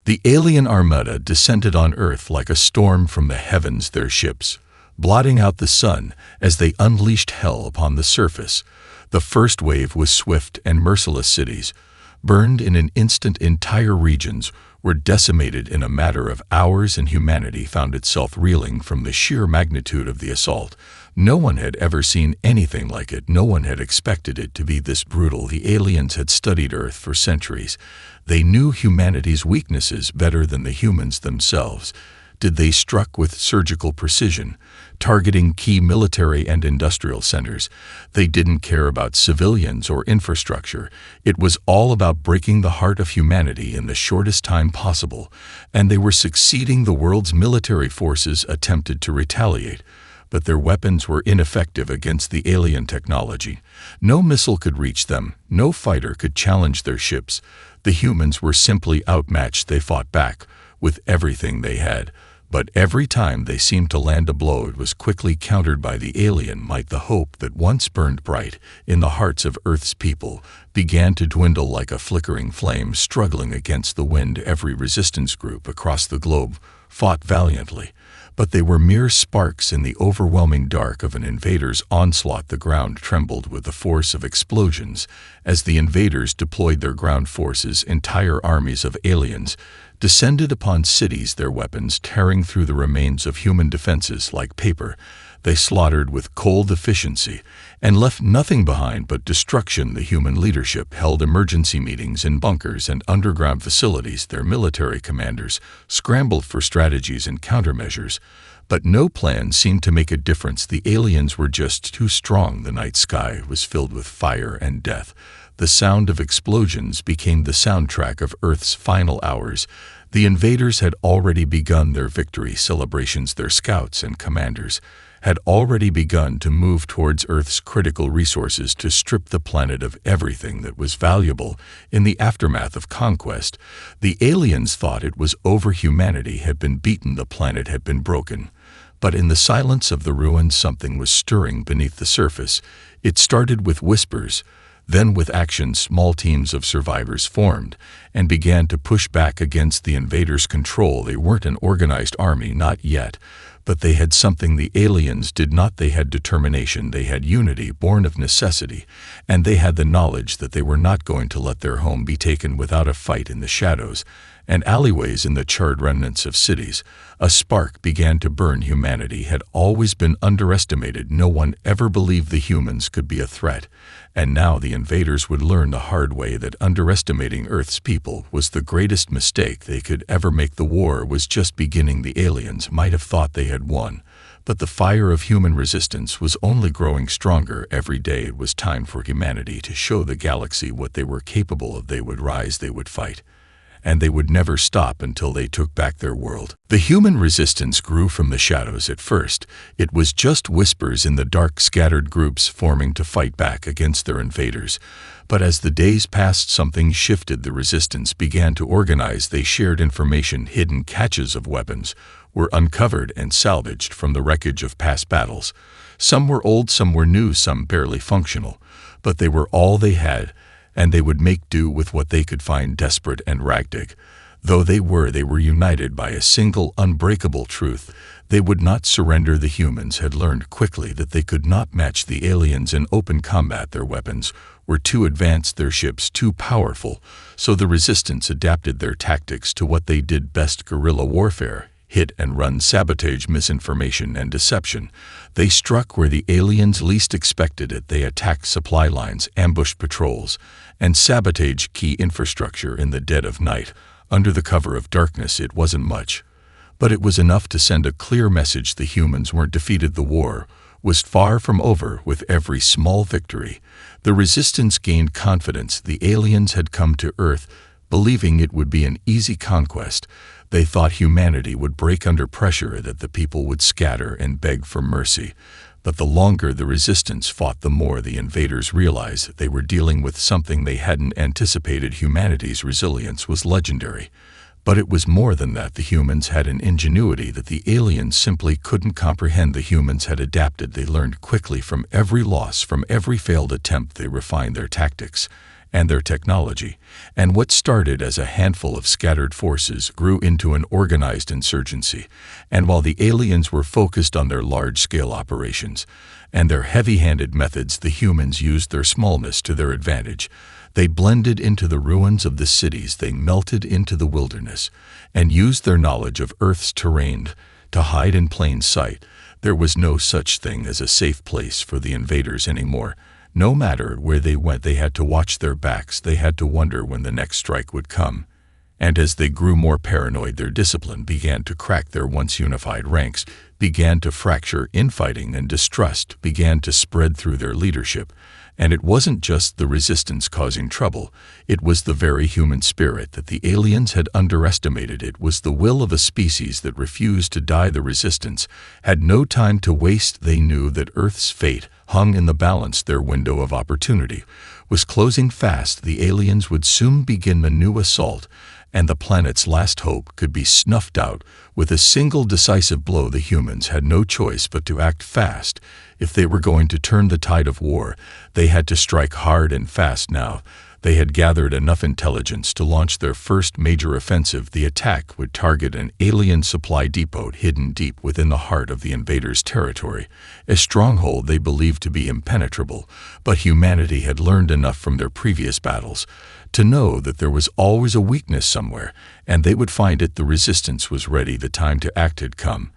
The alien armada descended on Earth like a storm from the heavens, their ships, blotting out the sun as they unleashed hell upon the surface. The first wave was swift and merciless. Cities burned in an instant. Entire regions were decimated in a matter of hours, and humanity found itself reeling from the sheer magnitude of the assault. No one had ever seen anything like it. No one had expected it to be this brutal. The aliens had studied Earth for centuries. They knew humanity's weaknesses better than the humans themselves. They struck with surgical precision, targeting key military and industrial centers. They didn't care about civilians or infrastructure. It was all about breaking the heart of humanity in the shortest time possible, and they were succeeding. The world's military forces attempted to retaliate, but their weapons were ineffective against the alien technology. No missile could reach them. No fighter could challenge their ships. The humans were simply outmatched. They fought back with everything they had. But every time they seemed to land a blow, it was quickly countered by the alien might. The hope that once burned bright in the hearts of Earth's people began to dwindle like a flickering flame struggling against the wind. Every resistance group across the globe fought valiantly, but they were mere sparks in the overwhelming dark of an invader's onslaught. The ground trembled with the force of explosions as the invaders deployed their ground forces. Entire armies of aliens descended upon cities, their weapons tearing through the remains of human defenses like paper. They slaughtered with cold efficiency and left nothing behind but destruction. The human leadership held emergency meetings in bunkers and underground facilities. Their military commanders scrambled for strategies and countermeasures, but no plan seemed to make a difference. The aliens were just too strong. The night sky was filled with fire and death. The sound of explosions became the soundtrack of Earth's final hours. The invaders had already begun their victory celebrations. Their scouts and commanders had already begun to move towards Earth's critical resources to strip the planet of everything that was valuable. In the aftermath of conquest, the aliens thought it was over. Humanity had been beaten. The planet had been broken. But in the silence of the ruins, something was stirring beneath the surface. It started with whispers. Then with action, small teams of survivors formed and began to push back against the invaders' control. They weren't an organized army, not yet, but they had something the aliens did not. They had determination, they had unity born of necessity, and they had the knowledge that they were not going to let their home be taken without a fight. In the shadows and alleyways, in the charred remnants of cities, a spark began to burn. Humanity had always been underestimated. No one ever believed the humans could be a threat, and now the invaders would learn the hard way that underestimating Earth's people was the greatest mistake they could ever make. The war was just beginning. The aliens might have thought they had won, but the fire of human resistance was only growing stronger every day. It was time for humanity to show the galaxy what they were capable of. They would rise, they would fight, and they would never stop until they took back their world. The human resistance grew from the shadows. At first, it was just whispers in the dark, scattered groups forming to fight back against their invaders. But as the days passed, something shifted. The resistance began to organize. They shared information. Hidden caches of weapons were uncovered and salvaged from the wreckage of past battles. Some were old, some were new, some barely functional, but they were all they had, and they would make do with what they could find. Desperate and ragtag though they were united by a single unbreakable truth: they would not surrender. The humans had learned quickly that they could not match the aliens in open combat. Their weapons were too advanced, their ships too powerful, so the resistance adapted their tactics to what they did best: guerrilla warfare, hit and run, sabotage, misinformation, and deception. They struck where the aliens least expected it. They attacked supply lines, ambushed patrols, and sabotaged key infrastructure in the dead of night. Under the cover of darkness, it wasn't much, but it was enough to send a clear message: the humans weren't defeated. The war was far from over. With every small victory, the resistance gained confidence. The aliens had come to Earth believing it would be an easy conquest. They thought humanity would break under pressure, that the people would scatter and beg for mercy. But the longer the resistance fought, the more the invaders realized they were dealing with something they hadn't anticipated. Humanity's resilience was legendary, but it was more than that. The humans had an ingenuity that the aliens simply couldn't comprehend. The humans had adapted. They learned quickly from every loss, from every failed attempt. They refined their tactics and their technology, and what started as a handful of scattered forces grew into an organized insurgency. And while the aliens were focused on their large-scale operations and their heavy-handed methods, the humans used their smallness to their advantage. They blended into the ruins of the cities, they melted into the wilderness, and used their knowledge of Earth's terrain to hide in plain sight. There was no such thing as a safe place for the invaders anymore. No matter where they went, they had to watch their backs. They had to wonder when the next strike would come. And as they grew more paranoid, their discipline began to crack. Their once unified ranks began to fracture. Infighting and distrust began to spread through their leadership. And it wasn't just the resistance causing trouble. It was the very human spirit that the aliens had underestimated. It was the will of a species that refused to die. The resistance had no time to waste. They knew that Earth's fate hung in the balance. Their window of opportunity was closing fast. The aliens would soon begin a new assault, and the planet's last hope could be snuffed out with a single decisive blow. The humans had no choice but to act fast. If they were going to turn the tide of war, they had to strike hard and fast now. They had gathered enough intelligence to launch their first major offensive. The attack would target an alien supply depot hidden deep within the heart of the invaders' territory, a stronghold they believed to be impenetrable. But humanity had learned enough from their previous battles to know that there was always a weakness somewhere, and they would find it. The resistance was ready. The time to act had come.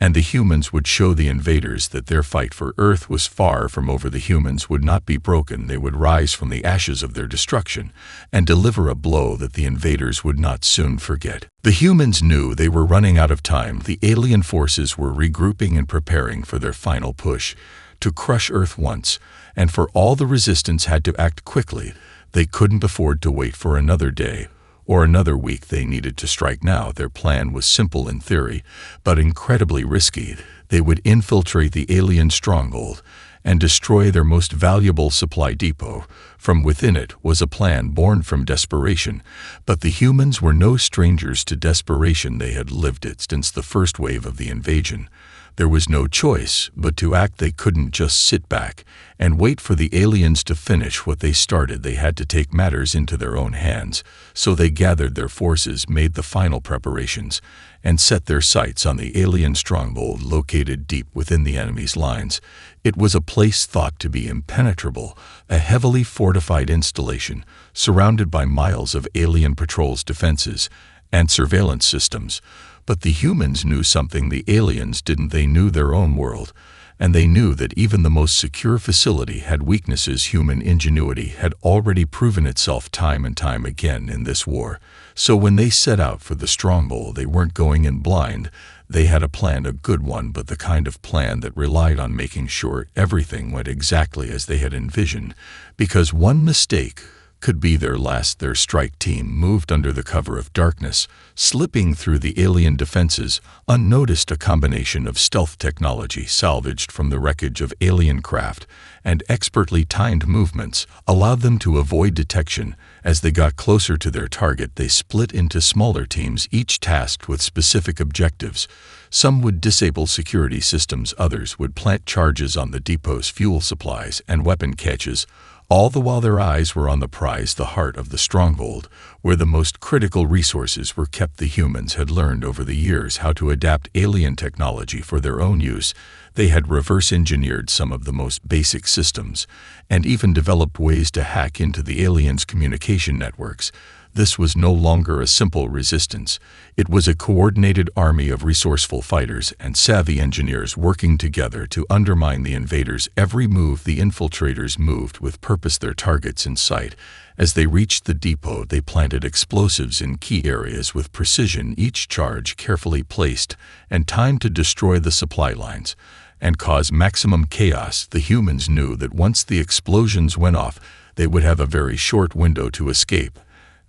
And the humans would show the invaders that their fight for Earth was far from over. The humans would not be broken. They would rise from the ashes of their destruction and deliver a blow that the invaders would not soon forget. The humans knew they were running out of time. The alien forces were regrouping and preparing for their final push to crush Earth once and for all. The resistance had to act quickly. They couldn't afford to wait for another day or another week. They needed to strike now. Their plan was simple in theory, but incredibly risky. They would infiltrate the alien stronghold and destroy their most valuable supply depot. From within it was a plan born from desperation, but the humans were no strangers to desperation. They had lived it since the first wave of the invasion. There was no choice but to act. They couldn't just sit back and wait for the aliens to finish what they started. They had to take matters into their own hands. So they gathered their forces, made the final preparations, and set their sights on the alien stronghold located deep within the enemy's lines. It was a place thought to be impenetrable, a heavily fortified installation surrounded by miles of alien patrols, defenses, and surveillance systems. But the humans knew something the aliens didn't. They knew their own world, and they knew that even the most secure facility had weaknesses. Human ingenuity had already proven itself time and time again in this war. So when they set out for the stronghold, they weren't going in blind. They had a plan, a good one, but the kind of plan that relied on making sure everything went exactly as they had envisioned, because one mistake could be their last. Their strike team moved under the cover of darkness, slipping through the alien defenses unnoticed. A combination of stealth technology salvaged from the wreckage of alien craft and expertly timed movements allowed them to avoid detection. As they got closer to their target, they split into smaller teams, each tasked with specific objectives. Some would disable security systems, others would plant charges on the depot's fuel supplies and weapon caches, all the while their eyes were on the prize, the heart of the stronghold, where the most critical resources were kept. The humans had learned over the years how to adapt alien technology for their own use. They had reverse-engineered some of the most basic systems, and even developed ways to hack into the aliens' communication networks. This was no longer a simple resistance. It was a coordinated army of resourceful fighters and savvy engineers working together to undermine the invaders' every move. The infiltrators moved with purpose, their targets in sight. As they reached the depot, they planted explosives in key areas with precision, each charge carefully placed and timed to destroy the supply lines and cause maximum chaos. The humans knew that once the explosions went off, they would have a very short window to escape,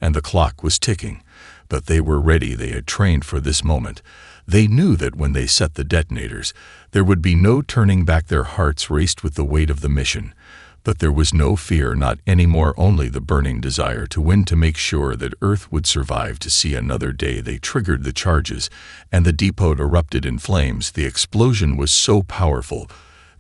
and the clock was ticking. But they were ready. They had trained for this moment. They knew that when they set the detonators, there would be no turning back. Their hearts raced with the weight of the mission. But there was no fear, not anymore, only the burning desire to win, to make sure that Earth would survive to see another day. They triggered the charges, and the depot erupted in flames. The explosion was so powerful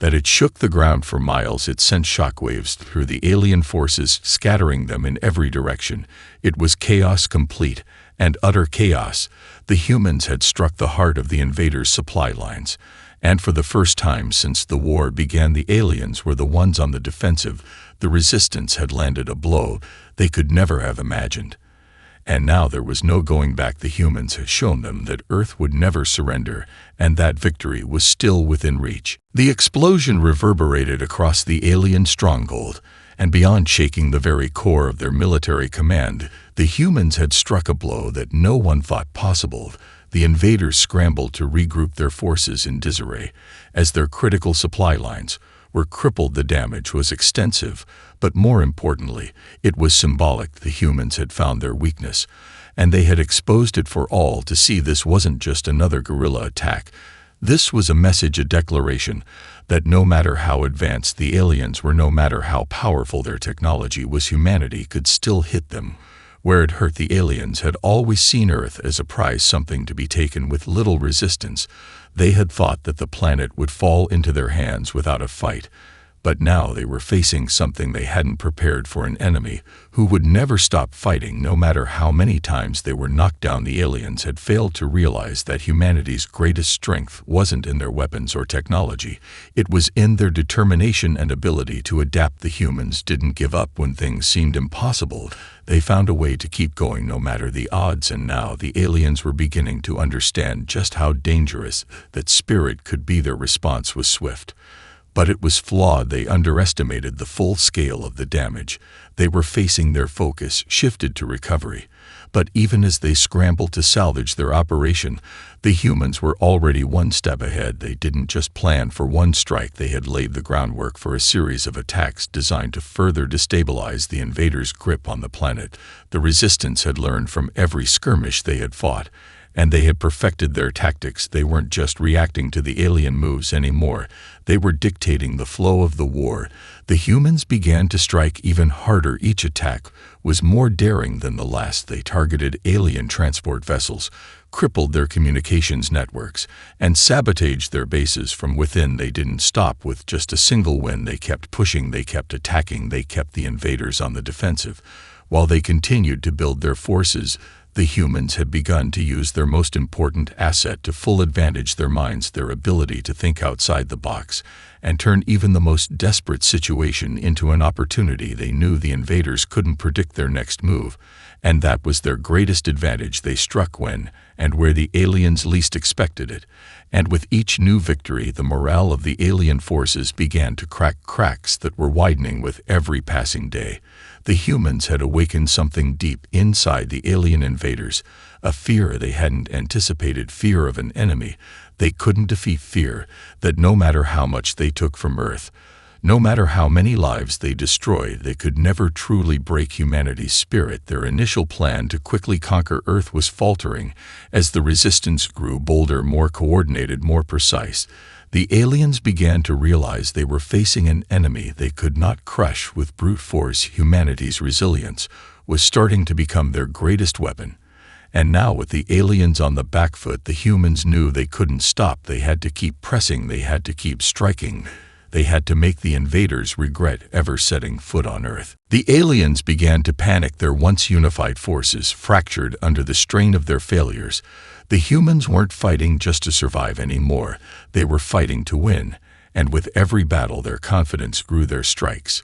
that it shook the ground for miles. It sent shockwaves through the alien forces, scattering them in every direction. It was chaos complete, and utter chaos. The humans had struck the heart of the invaders' supply lines, and for the first time since the war began, the aliens were the ones on the defensive. The resistance had landed a blow they could never have imagined. And now there was no going back. The humans had shown them that Earth would never surrender, and that victory was still within reach. The explosion reverberated across the alien stronghold, and beyond shaking the very core of their military command, the humans had struck a blow that no one thought possible. The invaders scrambled to regroup their forces in disarray, as their critical supply lines were crippled. The damage was extensive, but more importantly, it was symbolic. The humans had found their weakness, and they had exposed it for all to see. This wasn't just another guerrilla attack. This was a message, a declaration, that no matter how advanced the aliens were, no matter how powerful their technology was, humanity could still hit them where it hurt. The aliens had always seen Earth as a prize, something to be taken with little resistance. They had thought that the planet would fall into their hands without a fight. But now they were facing something they hadn't prepared for, an enemy who would never stop fighting no matter how many times they were knocked down. The aliens had failed to realize that humanity's greatest strength wasn't in their weapons or technology. It was in their determination and ability to adapt. The humans didn't give up when things seemed impossible. They found a way to keep going no matter the odds, and now the aliens were beginning to understand just how dangerous that spirit could be. Their response was swift, but it was flawed. They underestimated the full scale of the damage they were facing. Their focus shifted to recovery. But even as they scrambled to salvage their operation, the humans were already one step ahead. They didn't just plan for one strike, they had laid the groundwork for a series of attacks designed to further destabilize the invaders' grip on the planet. The resistance had learned from every skirmish they had fought, and they had perfected their tactics. They weren't just reacting to the alien moves anymore. They were dictating the flow of the war. The humans began to strike even harder. Each attack was more daring than the last. They targeted alien transport vessels, crippled their communications networks, and sabotaged their bases from within. They didn't stop with just a single win. They kept pushing, they kept attacking, they kept the invaders on the defensive. While they continued to build their forces, the humans had begun to use their most important asset to full advantage: their minds, their ability to think outside the box and turn even the most desperate situation into an opportunity. They knew the invaders couldn't predict their next move, and that was their greatest advantage. They struck when and where the aliens least expected it, and with each new victory, the morale of the alien forces began to crack, cracks that were widening with every passing day. The humans had awakened something deep inside the alien invaders, a fear they hadn't anticipated, fear of an enemy they couldn't defeat, fear that no matter how much they took from Earth, no matter how many lives they destroyed, they could never truly break humanity's spirit. Their initial plan to quickly conquer Earth was faltering as the resistance grew bolder, more coordinated, more precise. The aliens began to realize they were facing an enemy they could not crush with brute force. Humanity's resilience was starting to become their greatest weapon. And now, with the aliens on the back foot, the humans knew they couldn't stop. They had to keep pressing, they had to keep striking. They had to make the invaders regret ever setting foot on Earth. The aliens began to panic, their once unified forces fractured under the strain of their failures. The humans weren't fighting just to survive anymore. They were fighting to win, and with every battle their confidence grew, their strikes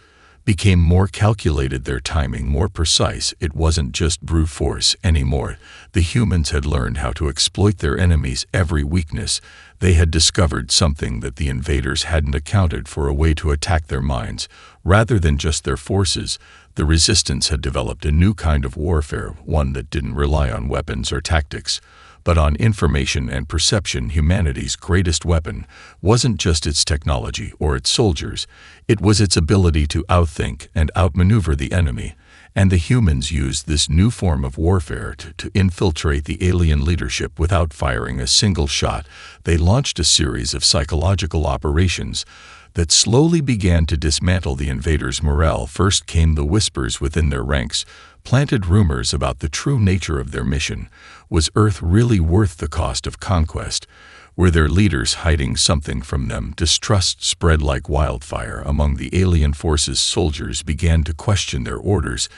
became more calculated, their timing more precise. It wasn't just brute force anymore. The humans had learned how to exploit their enemies' every weakness. They had discovered something that the invaders hadn't accounted for, a way to attack their minds rather than just their forces. The resistance had developed a new kind of warfare, one that didn't rely on weapons or tactics, but on information and perception. Humanity's greatest weapon wasn't just its technology or its soldiers, it was its ability to outthink and outmaneuver the enemy. And the humans used this new form of warfare to infiltrate the alien leadership without firing a single shot. They launched a series of psychological operations that slowly began to dismantle the invaders' morale. First came the whispers within their ranks, planted rumors about the true nature of their mission. Was Earth really worth the cost of conquest? Were their leaders hiding something from them? Distrust spread like wildfire among the alien forces. Soldiers began to question their orders.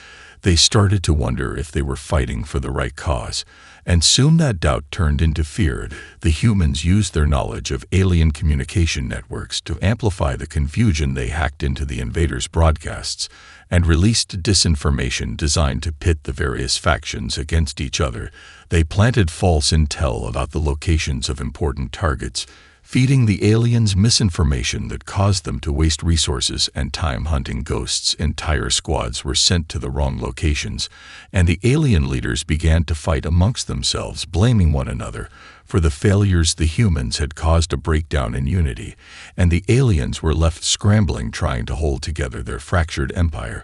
They started to wonder if they were fighting for the right cause. And soon that doubt turned into fear. The humans used their knowledge of alien communication networks to amplify the confusion. They hacked into the invaders' broadcasts and released disinformation designed to pit the various factions against each other. They planted false intel about the locations of important targets, feeding the aliens misinformation that caused them to waste resources and time hunting ghosts. Entire squads were sent to the wrong locations, and the alien leaders began to fight amongst themselves, blaming one another for the failures. The humans had caused a breakdown in unity, and the aliens were left scrambling, trying to hold together their fractured empire.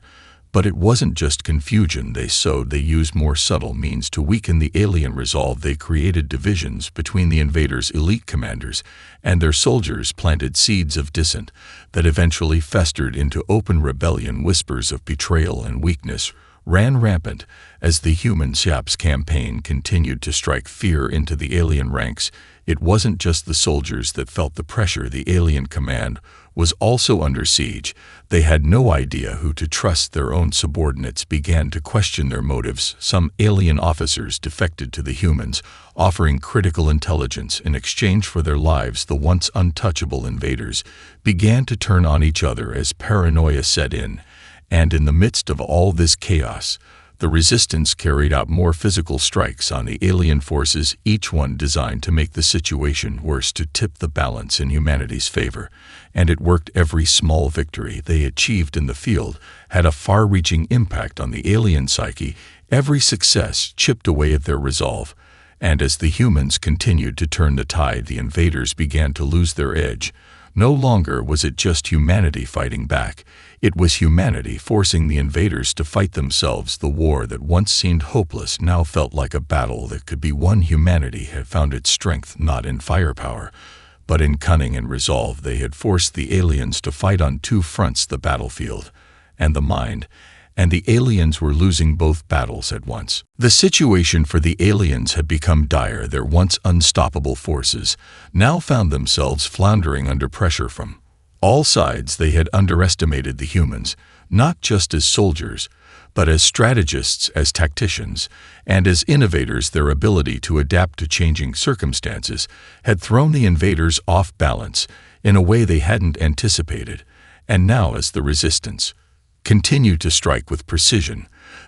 But it wasn't just confusion they sowed. They used more subtle means to weaken the alien resolve. They created divisions between the invaders' elite commanders and their soldiers, planted seeds of dissent that eventually festered into open rebellion. Whispers of betrayal and weakness ran rampant as the human SHAP's campaign continued to strike fear into the alien ranks. It wasn't just the soldiers that felt the pressure. The alien command was also under siege. They had no idea who to trust. Their own subordinates began to question their motives. Some alien officers defected to the humans, offering critical intelligence in exchange for their lives. The once untouchable invaders began to turn on each other as paranoia set in. And in the midst of all this chaos, the resistance carried out more physical strikes on the alien forces, each one designed to make the situation worse, to tip the balance in humanity's favor. And it worked. Every small victory they achieved in the field had a far-reaching impact on the alien psyche. Every success chipped away at their resolve. And as the humans continued to turn the tide, the invaders began to lose their edge. No longer was it just humanity fighting back. It was humanity forcing the invaders to fight themselves. The war that once seemed hopeless now felt like a battle that could be won. Humanity had found its strength not in firepower, but in cunning and resolve. They had forced the aliens to fight on two fronts, the battlefield and the mind, and the aliens were losing both battles at once. The situation for the aliens had become dire. Their once unstoppable forces now found themselves floundering under pressure from all sides. They had underestimated the humans, not just as soldiers, but as strategists, as tacticians, and as innovators. Their ability to adapt to changing circumstances had thrown the invaders off balance in a way they hadn't anticipated. And now, as the resistance continued to strike with precision,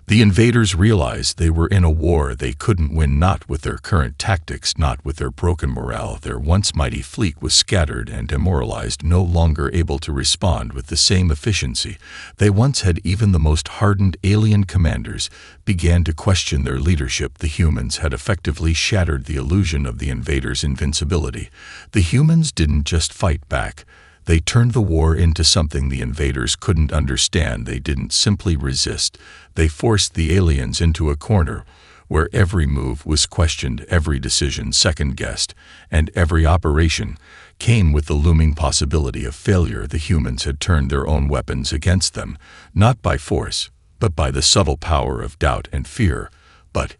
the invaders realized they were in a war they couldn't win, not with their current tactics, not with their broken morale. Their once mighty fleet was scattered and demoralized, no longer able to respond with the same efficiency they once had. Even the most hardened alien commanders began to question their leadership. The humans had effectively shattered the illusion of the invaders' invincibility. The humans didn't just fight back. They turned the war into something the invaders couldn't understand. They didn't simply resist. They forced the aliens into a corner where every move was questioned, every decision second-guessed, and every operation came with the looming possibility of failure. The humans had turned their own weapons against them, not by force, but by the subtle power of doubt and fear. But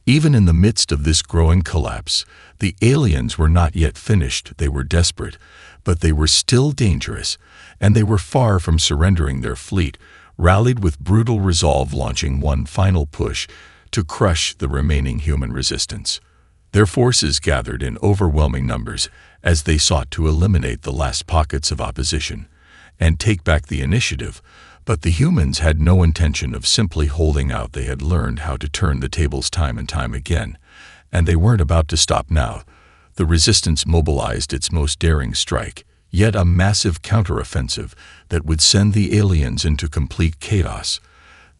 even in the midst of this growing collapse, the aliens were not yet finished. They were desperate, but they were still dangerous, and they were far from surrendering. Their fleet rallied with brutal resolve, launching one final push to crush the remaining human resistance. Their forces gathered in overwhelming numbers as they sought to eliminate the last pockets of opposition and take back the initiative. But the humans had no intention of simply holding out. They had learned how to turn the tables time and time again, and they weren't about to stop now. The resistance mobilized its most daring strike, yet a massive counteroffensive that would send the aliens into complete chaos.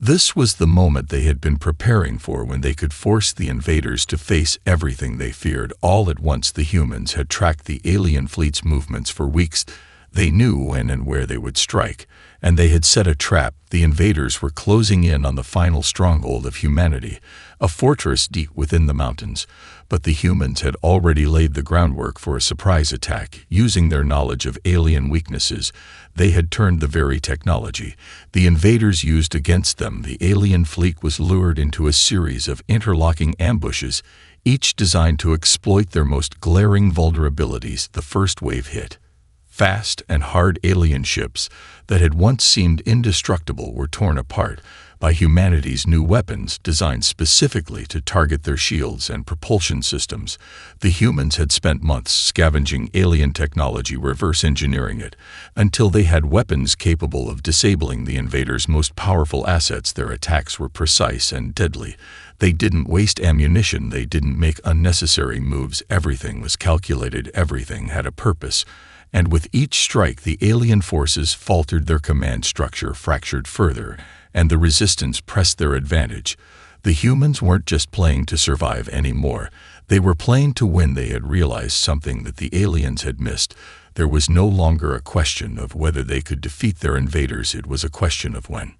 This was the moment they had been preparing for, when they could force the invaders to face everything they feared. All at once, the humans had tracked the alien fleet's movements for weeks. They knew when and where they would strike, and they had set a trap. The invaders were closing in on the final stronghold of humanity, a fortress deep within the mountains. But the humans had already laid the groundwork for a surprise attack. Using their knowledge of alien weaknesses, they had turned the very technology the invaders used against them. The alien fleet was lured into a series of interlocking ambushes, each designed to exploit their most glaring vulnerabilities. The first wave hit. Fast and hard alien ships that had once seemed indestructible were torn apart by humanity's new weapons designed specifically to target their shields and propulsion systems. The humans had spent months scavenging alien technology, reverse engineering it, until they had weapons capable of disabling the invaders' most powerful assets. Their attacks were precise and deadly. They didn't waste ammunition, they didn't make unnecessary moves. Everything was calculated, everything had a purpose. And with each strike, the alien forces faltered, their command structure fractured further, and the resistance pressed their advantage. The humans weren't just playing to survive anymore. They were playing to win. They had realized something that the aliens had missed. There was no longer a question of whether they could defeat their invaders, it was a question of when.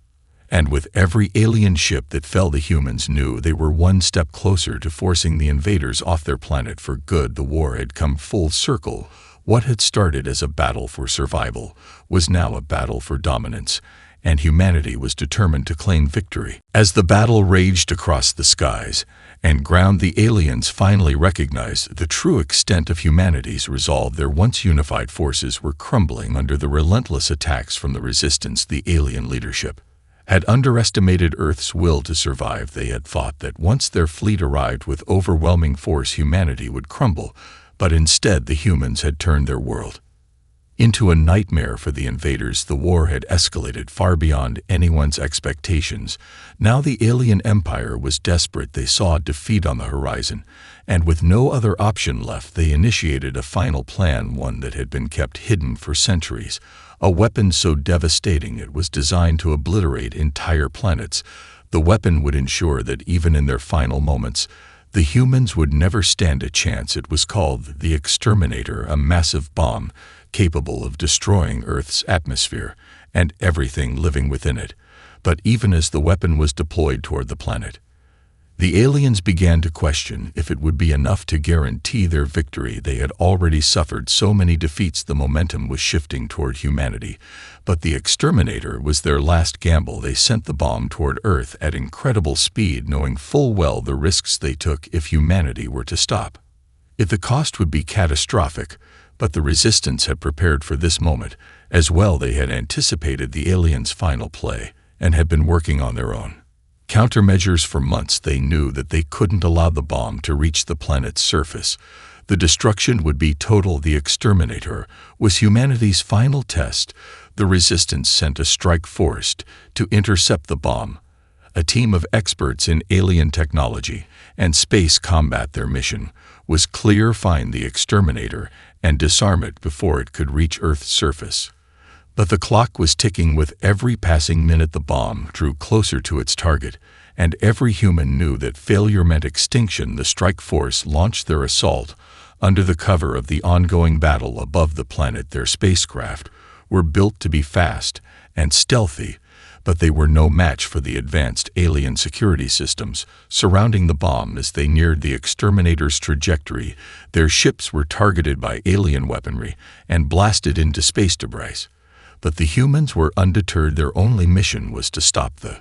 And with every alien ship that fell, the humans knew they were one step closer to forcing the invaders off their planet for good. The war had come full circle. What had started as a battle for survival was now a battle for dominance, and humanity was determined to claim victory. As the battle raged across the skies and ground, the aliens finally recognized the true extent of humanity's resolve. Their once unified forces were crumbling under the relentless attacks from the resistance. The alien leadership had underestimated Earth's will to survive. They had thought that once their fleet arrived with overwhelming force, humanity would crumble. But instead, the humans had turned their world into a nightmare for the invaders. The war had escalated far beyond anyone's expectations. Now the alien empire was desperate. They saw defeat on the horizon, and with no other option left, they initiated a final plan, one that had been kept hidden for centuries. A weapon so devastating it was designed to obliterate entire planets. The weapon would ensure that even in their final moments, the humans would never stand a chance. It was called the Exterminator, a massive bomb capable of destroying Earth's atmosphere and everything living within it. But even as the weapon was deployed toward the planet, the aliens began to question if it would be enough to guarantee their victory. They had already suffered so many defeats. The momentum was shifting toward humanity, but the Exterminator was their last gamble. They sent the bomb toward Earth at incredible speed, knowing full well the risks they took if humanity were to stop. The cost would be catastrophic, but the resistance had prepared for this moment as well. They had anticipated the aliens' final play and had been working on their own countermeasures for months. They knew that they couldn't allow the bomb to reach the planet's surface. The destruction would be total. The Exterminator was humanity's final test. The resistance sent a strike force to intercept the bomb, a team of experts in alien technology and space combat. Their mission was clear: find the Exterminator and disarm it before it could reach Earth's surface. But the clock was ticking. With every passing minute, the bomb drew closer to its target, and every human knew that failure meant extinction. The strike force launched their assault under the cover of the ongoing battle above the planet. Their spacecraft were built to be fast and stealthy, but they were no match for the advanced alien security systems surrounding the bomb. As they neared the Exterminator's trajectory, their ships were targeted by alien weaponry and blasted into space debris. But the humans were undeterred. Their only mission was to stop the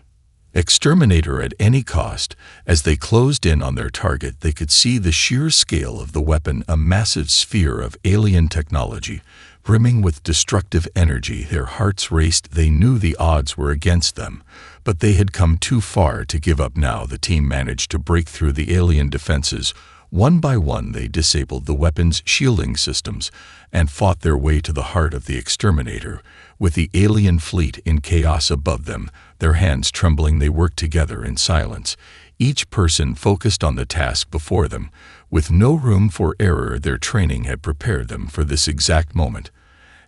Exterminator at any cost. As they closed in on their target, they could see the sheer scale of the weapon, a massive sphere of alien technology, brimming with destructive energy. Their hearts raced. They knew the odds were against them, but they had come too far to give up now. The team managed to break through the alien defenses. One by one, they disabled the weapon's shielding systems and fought their way to the heart of the Exterminator. With the alien fleet in chaos above them, their hands trembling, they worked together in silence, each person focused on the task before them. With no room for error, their training had prepared them for this exact moment.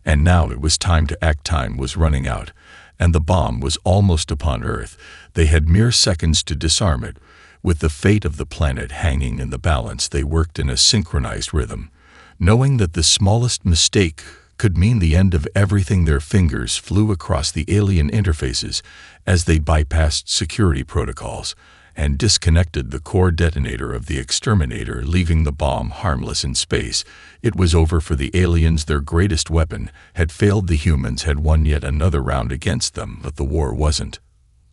And now it was time to act. Time was running out, and the bomb was almost upon Earth. They had mere seconds to disarm it. With the fate of the planet hanging in the balance, they worked in a synchronized rhythm, knowing that the smallest mistake could mean the end of everything. Their fingers flew across the alien interfaces as they bypassed security protocols and disconnected the core detonator of the Exterminator, leaving the bomb harmless in space. It was over for the aliens. Their greatest weapon had failed. The humans had won yet another round against them, but the war wasn't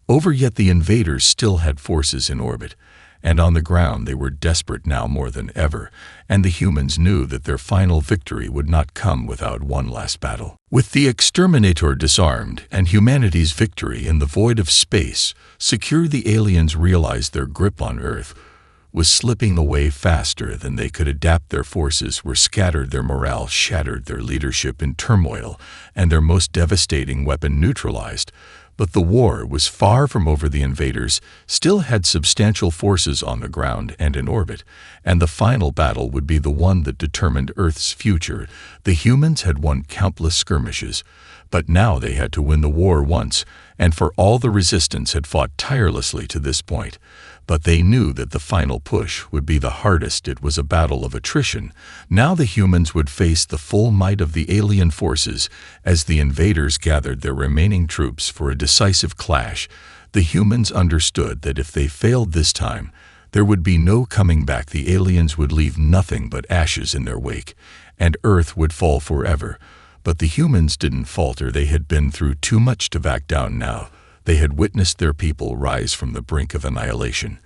over yet. The invaders still had forces in orbit, and on the ground they were desperate now more than ever, and the humans knew that their final victory would not come without one last battle. With the exterminator disarmed and humanity's victory in the void of space secure, the aliens realized their grip on Earth was slipping away faster than they could adapt. Their forces were scattered, their morale shattered, their leadership in turmoil, and their most devastating weapon neutralized. But the war was far from over. The invaders still had substantial forces on the ground and in orbit, and the final battle would be the one that determined Earth's future. The humans had won countless skirmishes, but now they had to win the war once and for all. The resistance had fought tirelessly to this point, but they knew that the final push would be the hardest. It was a battle of attrition. Now the humans would face the full might of the alien forces as the invaders gathered their remaining troops for a decisive clash. The humans understood that if they failed this time, there would be no coming back. The aliens would leave nothing but ashes in their wake, and Earth would fall forever. But the humans didn't falter. They had been through too much to back down now. They had witnessed their people rise from the brink of annihilation,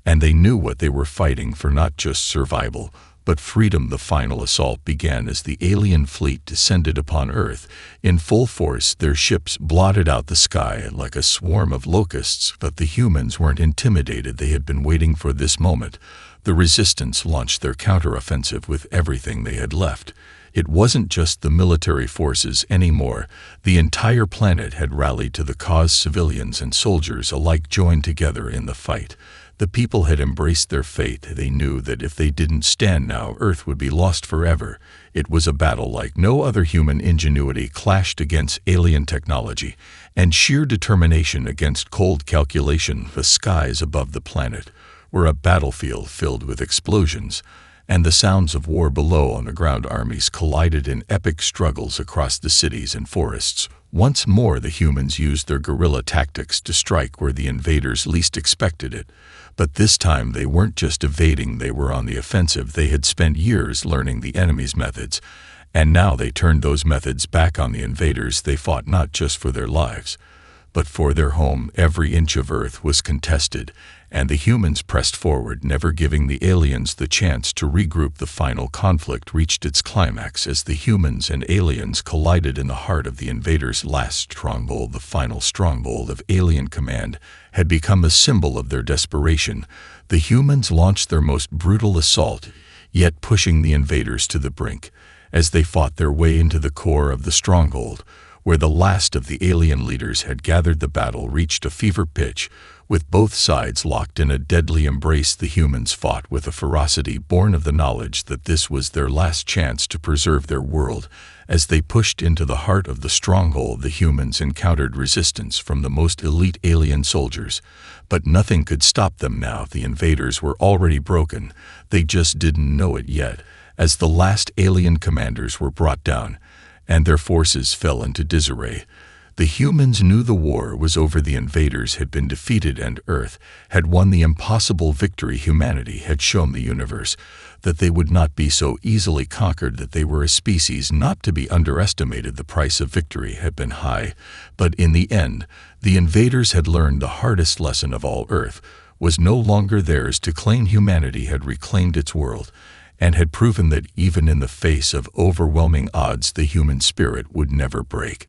and they knew what they were fighting for, not just survival, but freedom. The final assault began as the alien fleet descended upon Earth in full force. Their ships blotted out the sky like a swarm of locusts, but the humans weren't intimidated. They had been waiting for this moment. The resistance launched their counteroffensive with everything they had left. It wasn't just the military forces anymore. The entire planet had rallied to the cause. Civilians and soldiers alike joined together in the fight. The people had embraced their fate. They knew that if they didn't stand now, Earth would be lost forever. It was a battle like no other. Human ingenuity clashed against alien technology, and sheer determination against cold calculation. The skies above the planet were a battlefield filled with explosions, and the sounds of war below. On the ground, armies collided in epic struggles across the cities and forests. Once more, the humans used their guerrilla tactics to strike where the invaders least expected it. But this time they weren't just evading, they were on the offensive. They had spent years learning the enemy's methods, and now they turned those methods back on the invaders. They fought not just for their lives, but for their home. Every inch of Earth was contested, and the humans pressed forward, never giving the aliens the chance to regroup. The final conflict reached its climax as the humans and aliens collided in the heart of the invaders' last stronghold. The final stronghold of alien command had become a symbol of their desperation. The humans launched their most brutal assault, yet pushing the invaders to the brink. As they fought their way into the core of the stronghold, where the last of the alien leaders had gathered, the battle reached a fever pitch. With both sides locked in a deadly embrace, the humans fought with a ferocity born of the knowledge that this was their last chance to preserve their world. As they pushed into the heart of the stronghold, the humans encountered resistance from the most elite alien soldiers, but nothing could stop them now. The invaders were already broken. They just didn't know it yet. As the last alien commanders were brought down, and their forces fell into disarray, the humans knew the war was over. The invaders had been defeated, and Earth had won the impossible victory. Humanity had shown the universe that they would not be so easily conquered, that they were a species not to be underestimated. The price of victory had been high, but in the end, the invaders had learned the hardest lesson of all. Earth was no longer theirs to claim. Humanity had reclaimed its world, and had proven that even in the face of overwhelming odds, the human spirit would never break.